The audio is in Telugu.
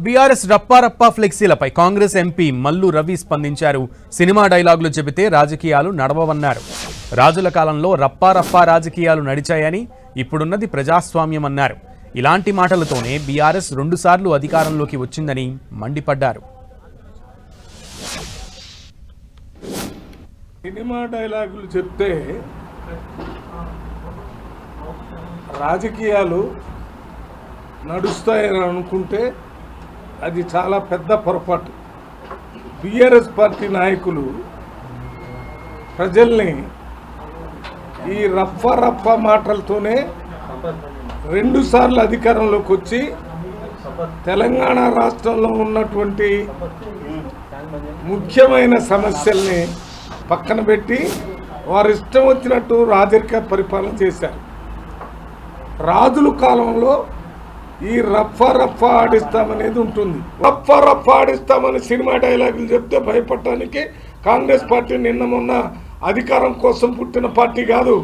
బీఆర్ఎస్ రప్పారప్పా ఫ్లెక్సీలపై కాంగ్రెస్ ఎంపీ మల్లు రవి స్పందించారు. సినిమా డైలాగులు చెబితే రాజకీయాలు నడవవన్నారు. రాజుల కాలంలో రప్పారప్పా రాజకీయాలు నడిచాయని, ఇప్పుడున్నది ప్రజాస్వామ్యం అన్నారు. ఇలాంటి మాటలతోనే బీఆర్ఎస్ 2 సార్లు అధికారంలోకి వచ్చిందని మండిపడ్డారు. సినిమా డైలాగులు చెప్తే రాజకీయాలు నడుస్తాయని అనుకుంటే అది చాలా పెద్ద పొరపాటు. బీఆర్ఎస్ పార్టీ నాయకులు ప్రజల్ని ఈ రప్ప మాటలతోనే 2 సార్లు అధికారంలోకి వచ్చి తెలంగాణ రాష్ట్రంలో ఉన్నటువంటి ముఖ్యమైన సమస్యల్ని పక్కన పెట్టి వారు ఇష్టం వచ్చినట్టు రాజరిక పరిపాలన చేశారు. రాజుల కాలంలో ఈ రప్ప ఆడిస్తామనేది ఉంటుంది. రప్ప ఆడిస్తామని సినిమా డైలాగులు చెప్తే భయపడటానికి కాంగ్రెస్ పార్టీ నిన్న మొన్న అధికారం కోసం పుట్టిన పార్టీ కాదు.